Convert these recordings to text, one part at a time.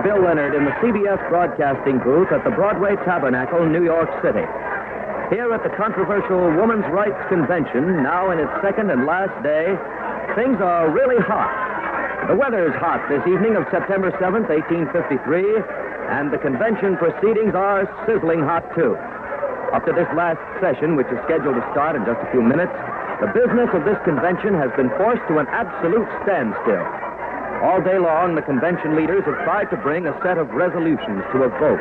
Bill Leonard in the CBS broadcasting booth at the Broadway Tabernacle, New York City. Here at the controversial Women's Rights Convention, now in its second and last day, things are really hot. The weather is hot this evening of September 7th, 1853, and the convention proceedings are sizzling hot, too. Up to this last session, which is scheduled to start in just a few minutes, the business of this convention has been forced to an absolute standstill. All day long, the convention leaders have tried to bring a set of resolutions to a vote.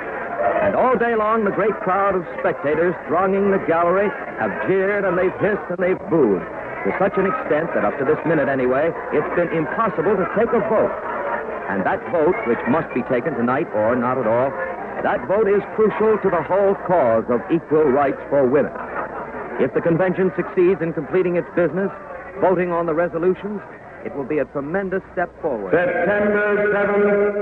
And all day long, the great crowd of spectators thronging the gallery have jeered and they've hissed and they've booed, to such an extent that up to this minute anyway, it's been impossible to take a vote. And that vote, which must be taken tonight or not at all, that vote is crucial to the whole cause of equal rights for women. If the convention succeeds in completing its business, voting on the resolutions, it will be a tremendous step forward. September 7th,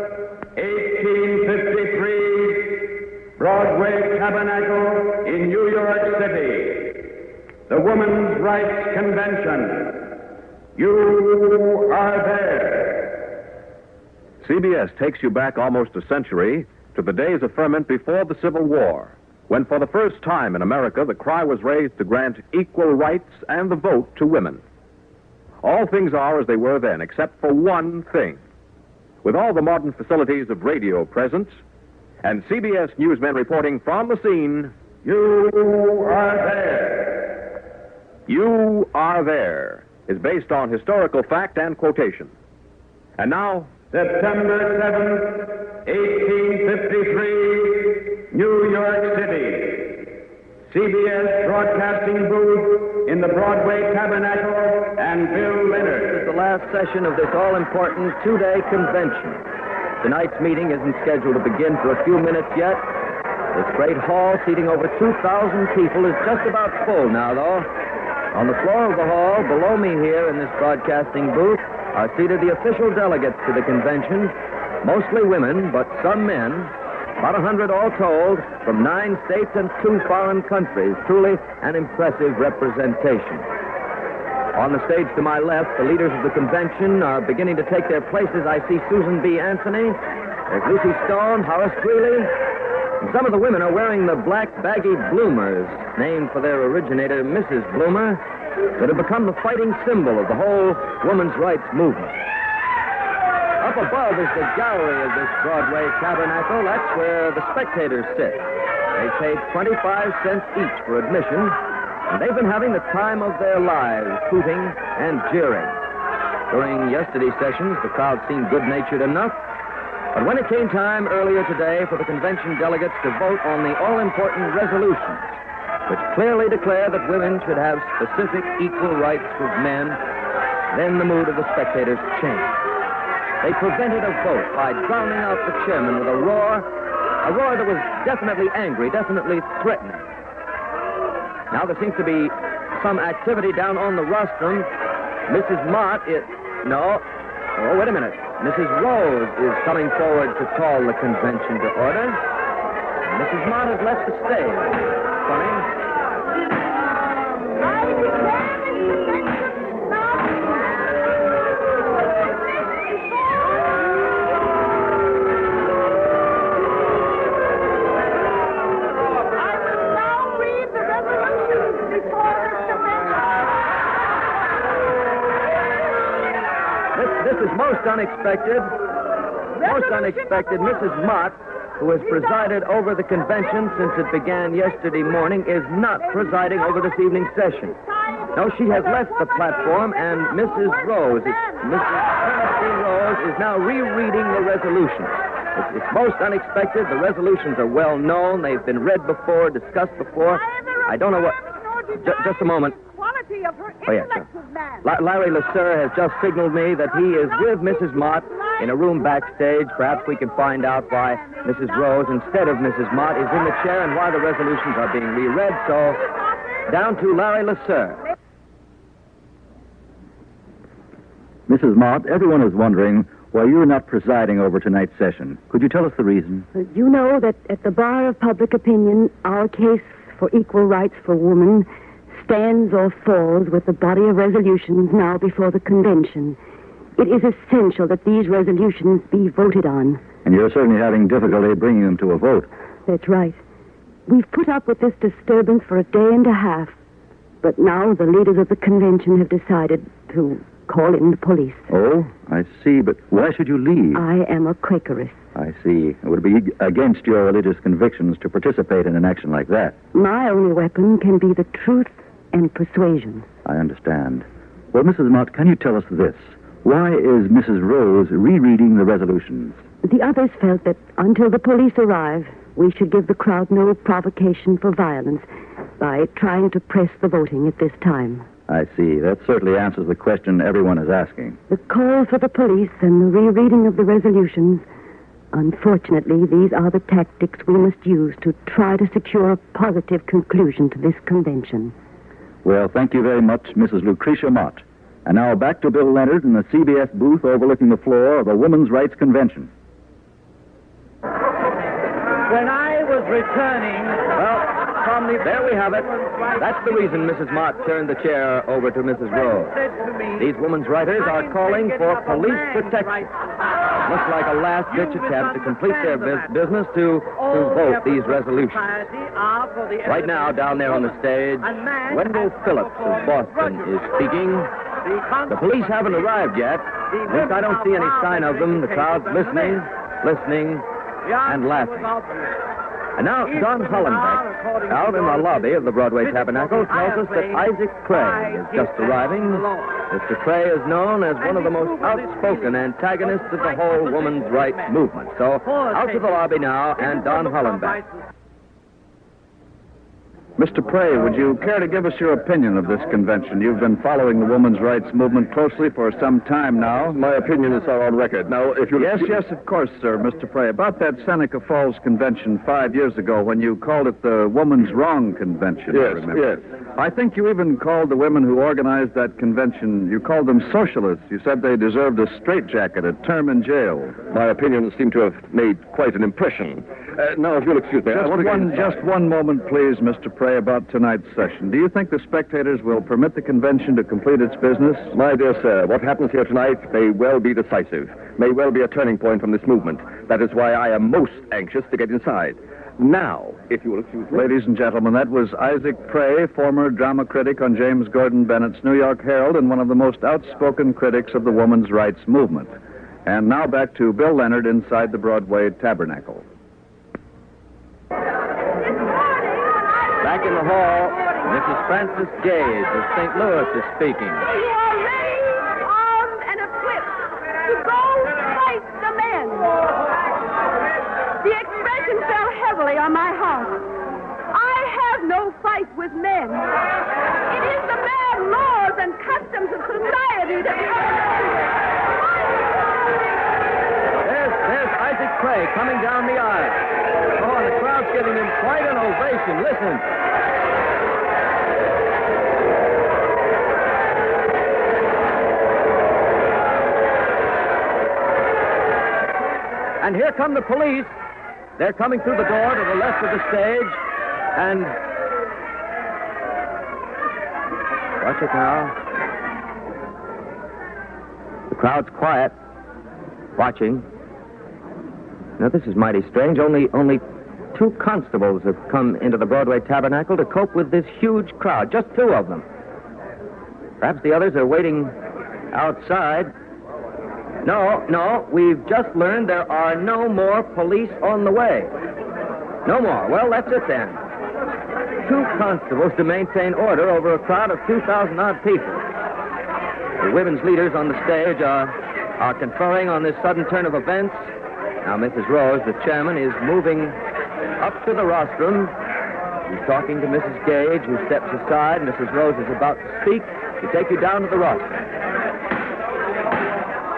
1853, Broadway Tabernacle in New York City. The Women's Rights Convention. You are there. CBS takes you back almost a century to the days of ferment before the Civil War, when for the first time in America the cry was raised to grant equal rights and the vote to women. All things are as they were then, except for one thing. With all the modern facilities of radio present, and CBS newsmen reporting from the scene, You are there. You Are There is based on historical fact and quotation. And now, September 7th, 1853, New York City. CBS broadcasting booth in the Broadway Tabernacle and Bill Leonard. This is the last session of this all-important two-day convention. Tonight's meeting isn't scheduled to begin for a few minutes yet. This great hall, seating over 2,000 people, is just about full now, though. On the floor of the hall, below me here in this broadcasting booth, are seated the official delegates to the convention, mostly women, but some men, about 100 all told, from 9 states and 2 foreign countries. Truly an impressive representation. On the stage to my left, the leaders of the convention are beginning to take their places. I see Susan B. Anthony, there's Lucy Stone, Horace Greeley, and some of the women are wearing the black baggy bloomers, named for their originator, Mrs. Bloomer, that have become the fighting symbol of the whole women's rights movement. Up above is the gallery of this Broadway Tabernacle. That's where the spectators sit. They paid 25 cents each for admission, and they've been having the time of their lives, hooting and jeering. During yesterday's sessions, the crowd seemed good-natured enough, but when it came time earlier today for the convention delegates to vote on the all-important resolutions, which clearly declare that women should have specific equal rights with men, then the mood of the spectators changed. They prevented a vote by drowning out the chairman with a roar that was definitely angry, definitely threatening. Now there seems to be some activity down on the rostrum. Mrs. Mott is... No. Oh, wait a minute. Mrs. Rose is coming forward to call the convention to order. And Mrs. Mott has left the stage. Funny. This is most unexpected. Most unexpected. Mrs. Mott, who has presided over the convention since it began yesterday morning, is not presiding over this evening's session. No, she has left the platform, and Mrs. Rose, is now rereading the resolutions. It's most unexpected. The resolutions are well known. They've been read before, discussed before. I don't know what... Just a moment. Oh, yes, sir. Larry Lasser has just signaled me that he is with Mrs. Mott in a room backstage. Perhaps we can find out why Mrs. Rose, instead of Mrs. Mott, is in the chair and why the resolutions are being reread. So, down to Larry Lasser. Mrs. Mott, everyone is wondering why you're not presiding over tonight's session. Could you tell us the reason? You know that at the bar of public opinion, our case for equal rights for women stands or falls with the body of resolutions now before the convention. It is essential that these resolutions be voted on. And you're certainly having difficulty bringing them to a vote. That's right. We've put up with this disturbance for a day and a half. But now the leaders of the convention have decided to call in the police. Oh, I see. But why should you leave? I am a Quakeress. I see. It would be against your religious convictions to participate in an action like that. My only weapon can be the truth and persuasion. I understand. Well, Mrs. Mott, can you tell us this? Why is Mrs. Rose rereading the resolutions? The others felt that until the police arrive, we should give the crowd no provocation for violence by trying to press the voting at this time. I see. That certainly answers the question everyone is asking. The call for the police and the rereading of the resolutions, unfortunately, these are the tactics we must use to try to secure a positive conclusion to this convention. Well, thank you very much, Mrs. Lucretia Mott. And now back to Bill Leonard in the CBS booth overlooking the floor of the Women's Rights Convention. When I was returning... Well, there we have it. That's the reason Mrs. Mott turned the chair over to Mrs. Rose. These women's writers are calling for police protection. Looks like a last-ditch attempt to complete their business to vote these resolutions. Right now, down there on the stage, Wendell Phillips of Boston is speaking. The police haven't arrived yet. At least I don't see any sign of them. The crowd's listening, and laughing. And now, Don Hollenbeck, out in the lobby of the Broadway Tabernacle, tells us that Isaac Cray is just arriving. Mr. Cray is known as one of the most outspoken antagonists of the whole woman's rights movement. So, out to the lobby now, and Don Hollenbeck. Mr. Prey, would you care to give us your opinion of this convention? You've been following the women's rights movement closely for some time now. My opinion is on record. Now, if you... Yes, of course, sir, Mr. Prey. About that Seneca Falls convention 5 years ago when you called it the Woman's Wrong Convention, I remember. Yes. I think you even called the women who organized that convention, you called them socialists. You said they deserved a straitjacket, a term in jail. My opinion seemed to have made quite an impression. Now, if you'll excuse me, Just one moment, please, Mr. Prey, about tonight's session. Do you think the spectators will permit the convention to complete its business? My dear sir, what happens here tonight may well be decisive, may well be a turning point from this movement. That is why I am most anxious to get inside. Now, if you will excuse me. Ladies and gentlemen, that was Isaac Prey, former drama critic on James Gordon Bennett's New York Herald and one of the most outspoken critics of the women's rights movement. And now back to Bill Leonard inside the Broadway Tabernacle. Back in the hall, Mrs. Frances Gage of St. Louis is speaking. You are ready, armed, and equipped to go fight the men. The expression fell heavily on my heart. I have no fight with men. It is the bad laws and customs of society that... There's Isaac Cray coming down the aisle. Oh, and the crowd's giving him quite an ovation. Listen. And here come the police. They're coming through the door to the left of the stage. And... watch it now. The crowd's quiet. Watching. Now, this is mighty strange. Only 2 constables have come into the Broadway Tabernacle to cope with this huge crowd. Just 2 of them. Perhaps the others are waiting outside. No, we've just learned there are no more police on the way. No more. Well, that's it then. 2 constables to maintain order over a crowd of 2,000-odd people. The women's leaders on the stage are conferring on this sudden turn of events. Now, Mrs. Rose, the chairman, is moving up to the rostrum. He's talking to Mrs. Gage, who steps aside. Mrs. Rose is about to speak to take you down to the rostrum.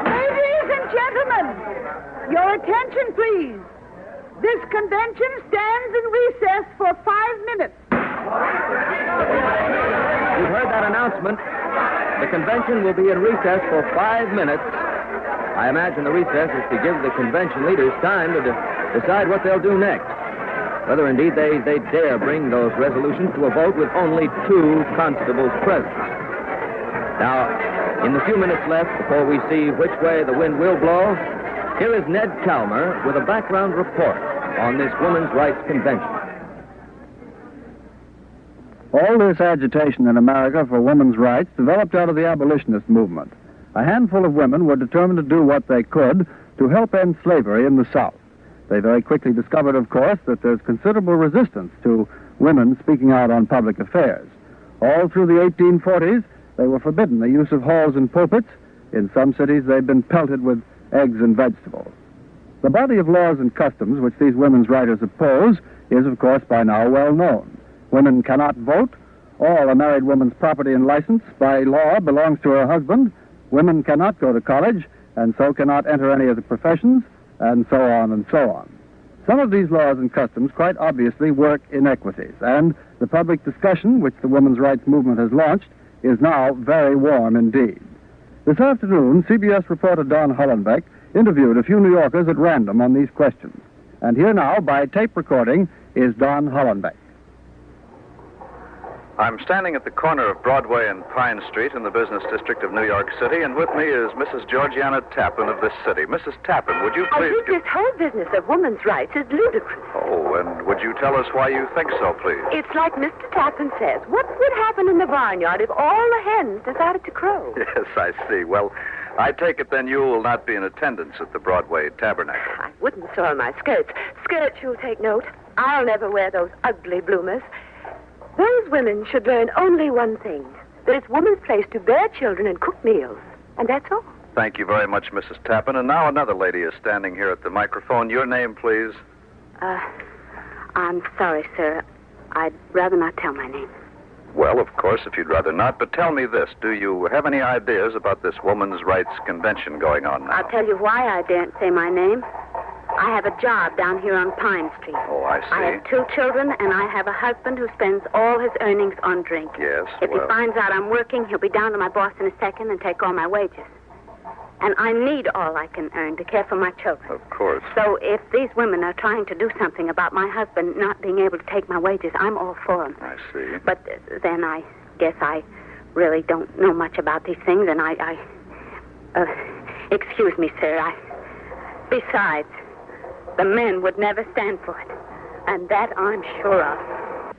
Ladies and gentlemen, your attention, please. This convention stands in recess for 5 minutes. You've heard that announcement. The convention will be in recess for 5 minutes. I imagine the recess is to give the convention leaders time to decide what they'll do next. Whether indeed they dare bring those resolutions to a vote with only 2 constables present. Now, in the few minutes left before we see which way the wind will blow, Here is Ned Calmer with a background report on this Women's Rights Convention. All this agitation in America for women's rights developed out of the abolitionist movement. A handful of women were determined to do what they could to help end slavery in the South. They very quickly discovered, of course, that there's considerable resistance to women speaking out on public affairs. All through the 1840s, they were forbidden the use of halls and pulpits. In some cities, they'd been pelted with eggs and vegetables. The body of laws and customs which these women's writers oppose is, of course, by now well known. Women cannot vote. All a married woman's property and license by law belongs to her husband. Women cannot go to college, and so cannot enter any of the professions, and so on and so on. Some of these laws and customs quite obviously work inequities, and the public discussion which the women's rights movement has launched is now very warm indeed. This afternoon, CBS reporter Don Hollenbeck interviewed a few New Yorkers at random on these questions. And here now, by tape recording, is Don Hollenbeck. I'm standing at the corner of Broadway and Pine Street in the business district of New York City, and with me is Mrs. Georgiana Tappan of this city. Mrs. Tappan, would you please... I think this whole business of women's rights is ludicrous. Oh, and would you tell us why you think so, please? It's like Mr. Tappan says. What would happen in the barnyard if all the hens decided to crow? Yes, I see. Well, I take it then you will not be in attendance at the Broadway Tabernacle. I wouldn't soil my skirts. Skirts, you'll take note. I'll never wear those ugly bloomers. Those women should learn only one thing, that it's woman's place to bear children and cook meals. And that's all. Thank you very much, Mrs. Tappan. And now another lady is standing here at the microphone. Your name, please? I'm sorry, sir. I'd rather not tell my name. Well, of course, if you'd rather not. But tell me this. Do you have any ideas about this women's rights convention going on now? I'll tell you why I daren't say my name. I have a job down here on Pine Street. Oh, I see. I have 2 children, and I have a husband who spends all his earnings on drink. Yes, If he finds out I'm working, he'll be down to my boss in a second and take all my wages. And I need all I can earn to care for my children. Of course. So if these women are trying to do something about my husband not being able to take my wages, I'm all for them. I see. But then I guess I really don't know much about these things, and excuse me, sir, besides, the men would never stand for it, and that I'm sure of.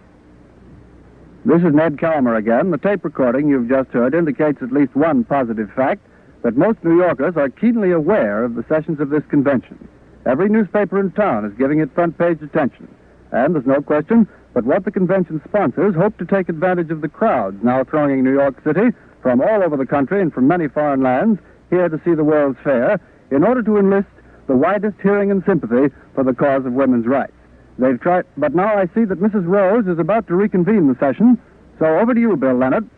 This is Ned Calmer again. The tape recording you've just heard indicates at least one positive fact, that most New Yorkers are keenly aware of the sessions of this convention. Every newspaper in town is giving it front-page attention. And there's no question but what the convention sponsors hope to take advantage of the crowds now thronging New York City from all over the country and from many foreign lands here to see the World's Fair in order to enlist the widest hearing and sympathy for the cause of women's rights. They've tried, but now I see that Mrs. Rose is about to reconvene the session. So over to you, Bill Leonard.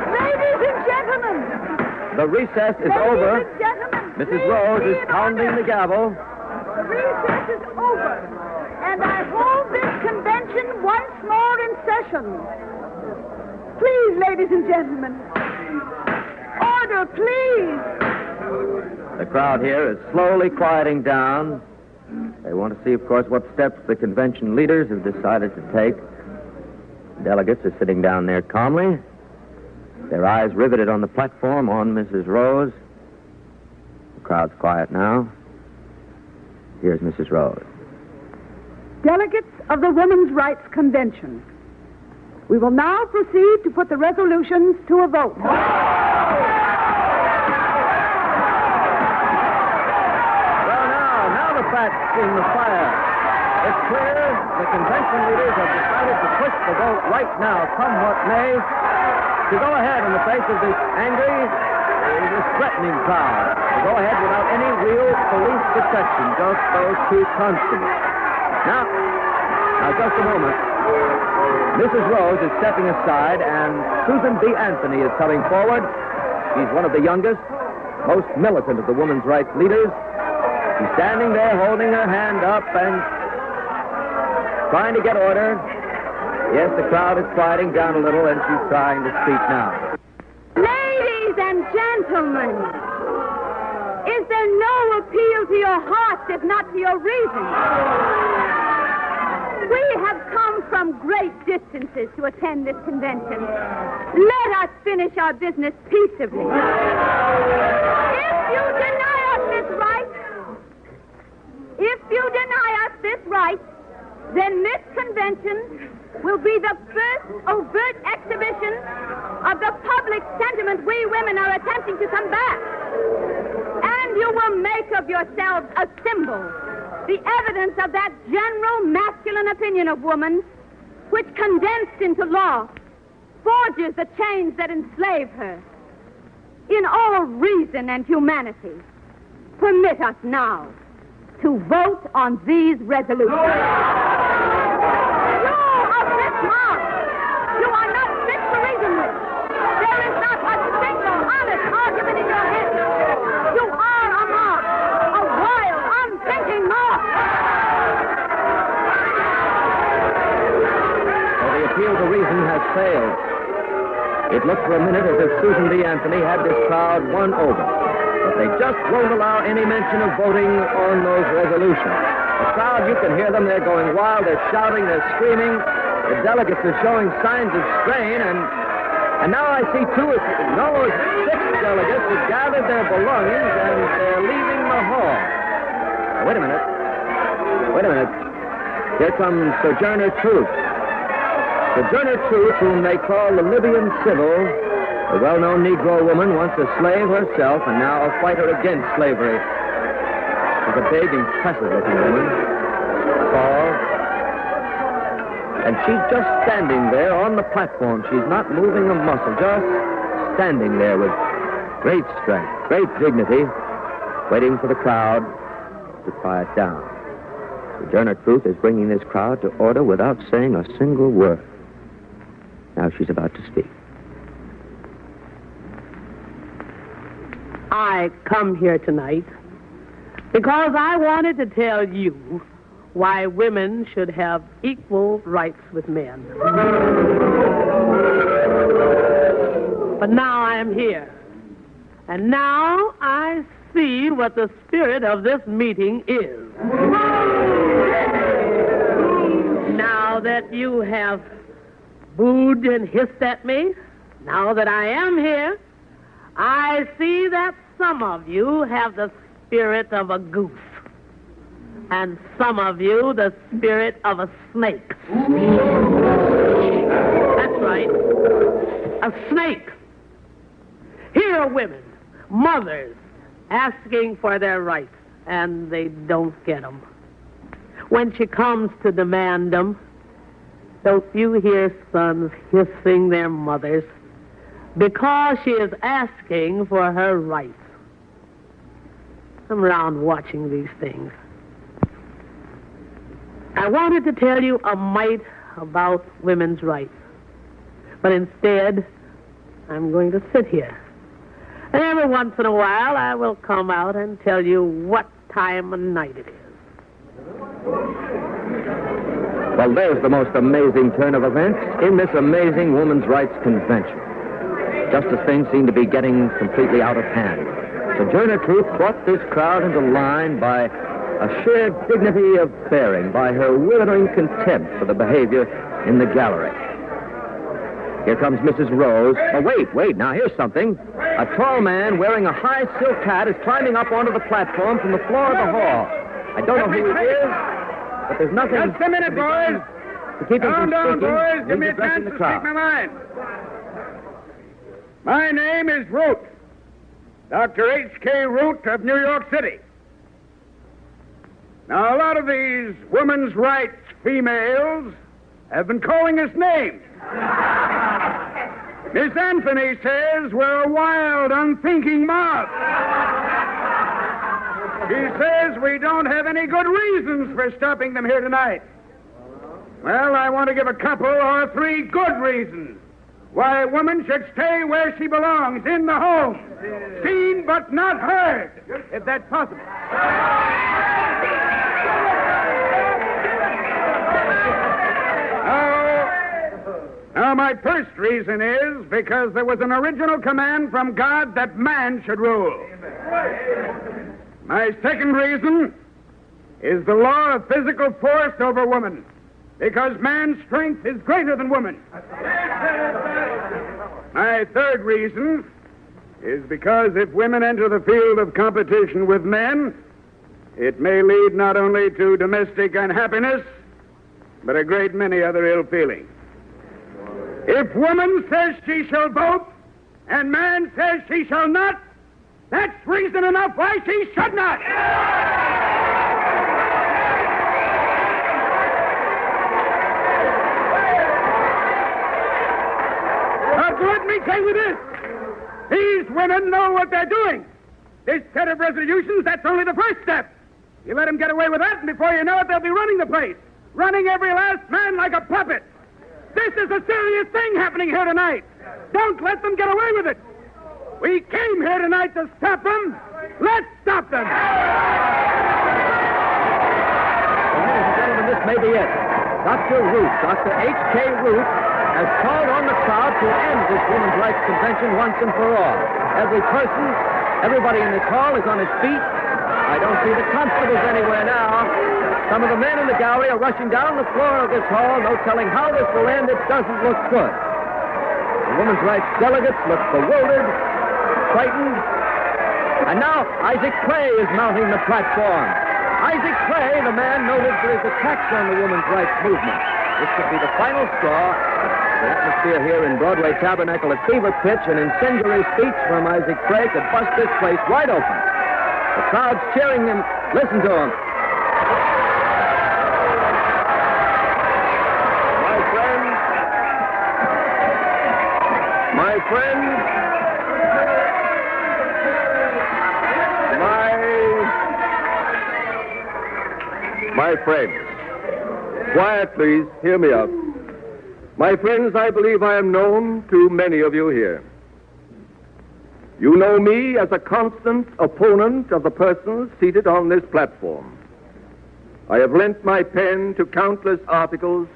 Ladies and gentlemen. The recess is over. Ladies and gentlemen. Mrs. Rose is pounding the gavel. The recess is over. And I hold this convention once more in session. Please, ladies and gentlemen. Order, please. The crowd here is slowly quieting down. They want to see, of course, what steps the convention leaders have decided to take. Delegates are sitting down there calmly, their eyes riveted on the platform, on Mrs. Rose. The crowd's quiet now. Here's Mrs. Rose. Delegates of the Women's Rights Convention, we will now proceed to put the resolutions to a vote. Facts in the fire. It's clear the convention leaders have decided to push the vote right now, come what may, to go ahead in the face of this angry, this threatening crowd. To go ahead without any real police protection, just those 2 constables. Now, just a moment. Mrs. Rose is stepping aside, and Susan B. Anthony is coming forward. She's one of the youngest, most militant of the women's rights leaders. She's standing there holding her hand up and trying to get order. Yes, the crowd is quieting down a little, and she's trying to speak now. Ladies and gentlemen, is there no appeal to your hearts if not to your reason? We have come from great distances to attend this convention. Let us finish our business peaceably. If you deny us this right, then this convention will be the first overt exhibition of the public sentiment we women are attempting to combat. And you will make of yourselves a symbol, the evidence of that general masculine opinion of woman, which condensed into law, forges the chains that enslave her. In all reason and humanity, permit us now to vote on these resolutions. You of this mob, you are not fit to reason with. There is not a single honest argument in your head. You are a mob, a wild, unthinking mob. So the appeal to reason has failed. It looked for a minute as if Susan B. Anthony had this crowd won over. But they just won't allow any mention of voting on those resolutions. The crowd, you can hear them. They're going wild. They're shouting. They're screaming. The delegates are showing signs of strain. And now I see 6 delegates have gathered their belongings and they're leaving the hall. Now, wait a minute. Here comes Sojourner Truth. Sojourner Truth, whom they call the Libyan Sybil, a well-known Negro woman, once a slave herself, and now a fighter against slavery. She's a big, impressive-looking woman, tall, and she's just standing there on the platform. She's not moving a muscle, just standing there with great strength, great dignity, waiting for the crowd to quiet down. Sojourner Truth is bringing this crowd to order without saying a single word. Now she's about to speak. I come here tonight because I wanted to tell you why women should have equal rights with men. But now I am here. And now I see what the spirit of this meeting is. Now that you have booed and hissed at me, now that I am here, I see that some of you have the spirit of a goose, and some of you the spirit of a snake. That's right, a snake. Here are women, mothers, asking for their rights, and they don't get them. When she comes to demand them, don't you hear sons hissing their mothers? Because she is asking for her rights. I'm around watching these things. I wanted to tell you a mite about women's rights. But instead, I'm going to sit here. And every once in a while, I will come out and tell you what time of night it is. Well, there's the most amazing turn of events in this amazing women's rights convention. Just as things seem to be getting completely out of hand, Sojourner Truth brought this crowd into line by a sheer dignity of bearing, by her withering contempt for the behavior in the gallery. Here comes Mrs. Rose. Oh, wait, now here's something. A tall man wearing a high silk hat is climbing up onto the platform from the floor of the hall. I don't know who he is, but there's nothing... Just a minute, boys. To keep him from Down, speaking, boys. Give me a he's addressing chance to the crowd. speak my mind. My name is Root, Dr. H.K. Root of New York City. Now, a lot of these women's rights females have been calling us names. Miss Anthony says we're a wild, unthinking mob. She says we don't have any good reasons for stopping them here tonight. Well, I want to give a couple or 3 good reasons why a woman should stay where she belongs, in the home. Seen but not heard, if that's possible. Now, my first reason is because there was an original command from God that man should rule. My second reason is the law of physical force over woman. Because man's strength is greater than woman. My third reason is because if women enter the field of competition with men, it may lead not only to domestic unhappiness, but a great many other ill feelings. If woman says she shall vote, and man says she shall not, that's reason enough why she should not. But let me tell you this. These women know what they're doing. This set of resolutions, that's only the first step. You let them get away with that, and before you know it, they'll be running the place. Running every last man like a puppet. This is a serious thing happening here tonight. Don't let them get away with it. We came here tonight to stop them. Let's stop them. Well, ladies and gentlemen, this may be it. Dr. H.K. Root, has called on the crowd to end this women's rights convention once and for all. Everybody in this hall is on his feet. I don't see the constables anywhere now. Some of the men in the gallery are rushing down the floor of this hall, no telling how this will end. It doesn't look good. The women's rights delegates look bewildered, frightened. And now Isaac Clay is mounting the platform. Isaac Clay, the man noted for his attacks on the women's rights movement. This could be the final straw. The atmosphere here in Broadway Tabernacle at fever pitch. An incendiary speech from Isaac Clay could bust this place wide open. The crowd's cheering him. Listen to him. My friends, quiet, please. Hear me out. My friends, I believe I am known to many of you here. You know me as a constant opponent of the persons seated on this platform. I have lent my pen to countless articles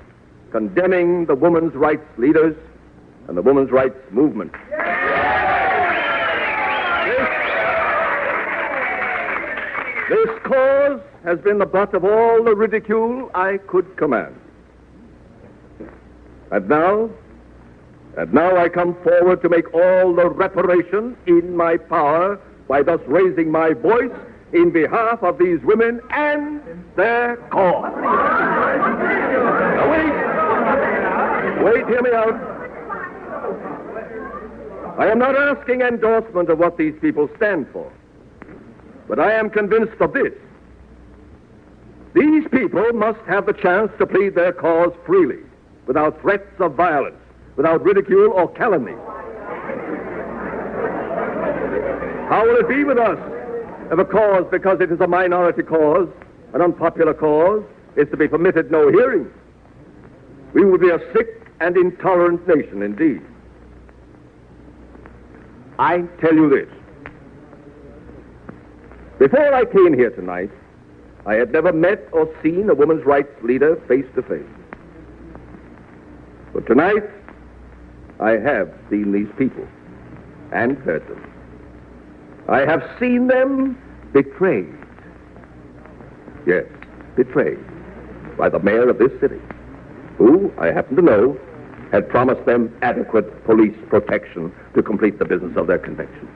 condemning the women's rights leaders and the women's rights movement. This cause has been the butt of all the ridicule I could command. And now I come forward to make all the reparation in my power by thus raising my voice in behalf of these women and their cause. Now wait, hear me out. I am not asking endorsement of what these people stand for, but I am convinced of this. These people must have the chance to plead their cause freely, without threats of violence, without ridicule or calumny. How will it be with us if a cause, because it is a minority cause, an unpopular cause, is to be permitted no hearing? We would be a sick and intolerant nation indeed. I tell you this. Before I came here tonight, I had never met or seen a women's rights leader face to face. But tonight, I have seen these people and heard them. I have seen them betrayed. Yes, betrayed by the mayor of this city, who, I happen to know, had promised them adequate police protection to complete the business of their convention.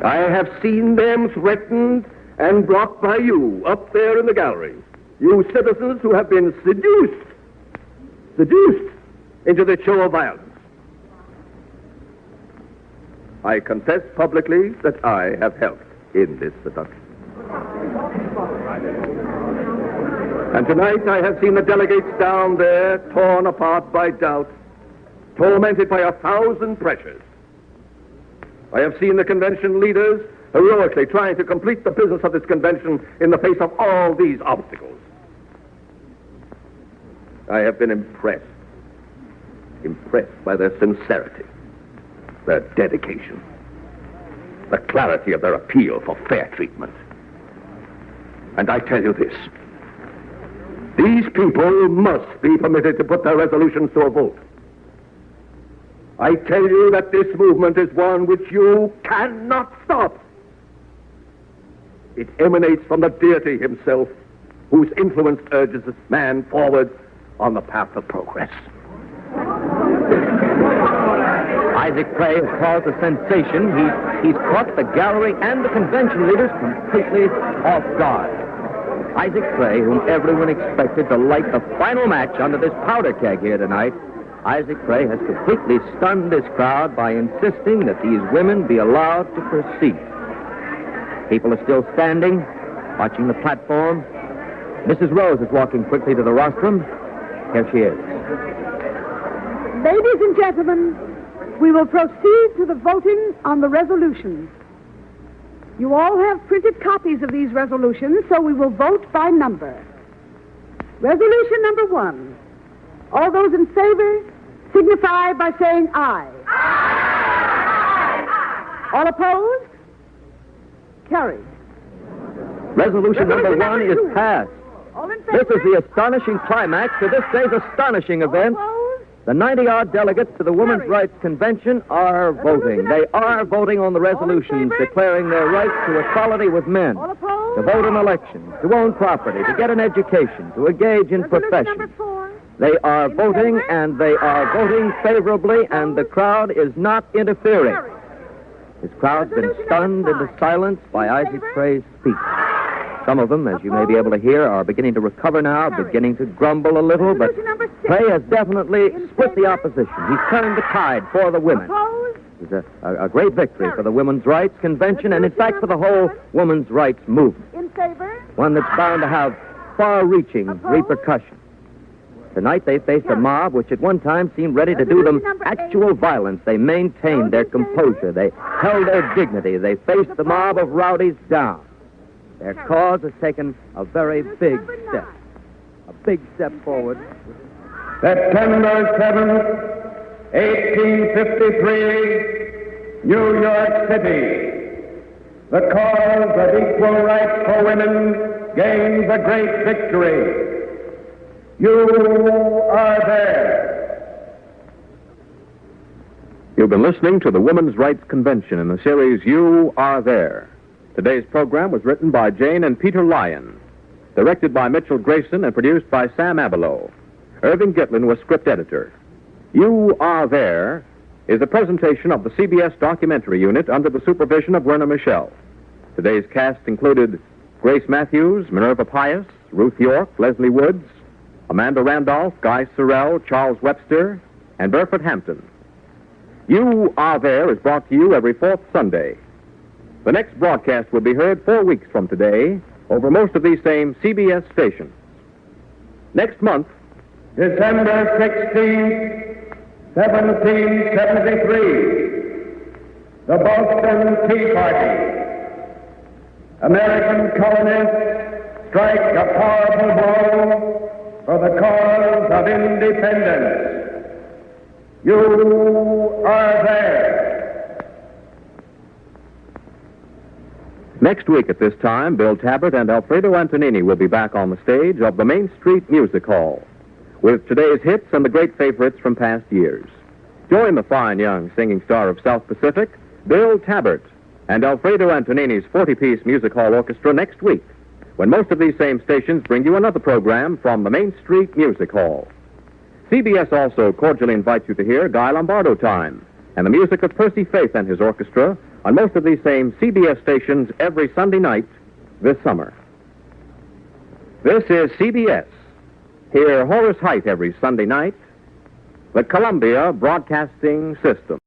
I have seen them threatened and brought by you up there in the gallery, you citizens who have been seduced into the show of violence. I confess publicly that I have helped in this seduction. And tonight I have seen the delegates down there torn apart by doubt, tormented by 1,000 pressures. I have seen the convention leaders heroically trying to complete the business of this convention in the face of all these obstacles. I have been impressed by their sincerity, their dedication, the clarity of their appeal for fair treatment. And I tell you this, these people must be permitted to put their resolutions to a vote. I tell you that this movement is one which you cannot stop. It emanates from the deity himself, whose influence urges this man forward on the path of progress. Isaac Clay has caused a sensation. He's caught the gallery and the convention leaders completely off guard. Isaac Clay, whom everyone expected to light the final match under this powder keg here tonight, Isaac Clay has completely stunned this crowd by insisting that these women be allowed to proceed. People are still standing, watching the platform. Mrs. Rose is walking quickly to the rostrum. Here she is. Ladies and gentlemen, we will proceed to the voting on the resolutions. You all have printed copies of these resolutions, so we will vote by number. Resolution number 1. All those in favor signify by saying aye. Aye. All opposed? Carried. Resolution number 1 is two. passed. All in favor? This is the astonishing climax to this day's astonishing event. All opposed? The 90-odd delegates to the Women's Rights Convention are voting. They are voting on the resolutions declaring their right to equality with men, All opposed? to vote in elections, to own property, to get an education, to engage in Resolution professions. number 4. They are In voting, favor? and they are voting favorably, and the crowd is not interfering. Carried. This crowd's been Resolution stunned number into 5. silence by In Isaac favor? Frey's speech. Some of them, as you may be able to hear, are beginning to recover now, Carried. beginning to grumble a little, but Resolution number 6. Clay has definitely In split the favor? opposition. He's turned the tide for the women. Opposed? It's a great victory for the Women's Rights Convention, and in Resolution fact for the number whole 7. women's rights movement, In favor? one that's bound to have far-reaching Opposed? repercussions. Tonight they faced a Carried. mob which at one time seemed ready to do them Resolution number 8. actual violence. They maintained their Those in favor? composure. They held their dignity. They faced the mob of rowdies down. Their Carried. cause has taken a very Resolution big number 9. step. A big step forward. September 7th, 1853, New York City. The cause of equal rights for women gains a great victory. You are there. You've been listening to the Women's Rights Convention in the series You Are There. Today's program was written by Jane and Peter Lyon, directed by Mitchell Grayson, and produced by Sam Abelow. Irving Gitlin was script editor. You Are There is a presentation of the CBS documentary unit under the supervision of Werner Michel. Today's cast included Grace Matthews, Minerva Pius, Ruth York, Leslie Woods, Amanda Randolph, Guy Sorrell, Charles Webster, and Burford Hampton. You Are There is brought to you every fourth Sunday. The next broadcast will be heard 4 weeks from today over most of these same CBS stations. Next month, December 16th, 1773, the Boston Tea Party. American colonists strike a powerful blow for the cause of independence. You are there. next week at this time, Bill Tabbert and Alfredo Antonini will be back on the stage of the Main Street Music Hall with today's hits and the great favorites from past years. Join the fine young singing star of South Pacific, Bill Tabbert, and Alfredo Antonini's 40-piece music hall orchestra next week, when most of these same stations bring you another program from the Main Street Music Hall. CBS also cordially invites you to hear Guy Lombardo Time and the music of Percy Faith and his orchestra on most of these same CBS stations every Sunday night this summer. This is CBS. Hear Horace Height every Sunday night. The Columbia Broadcasting System.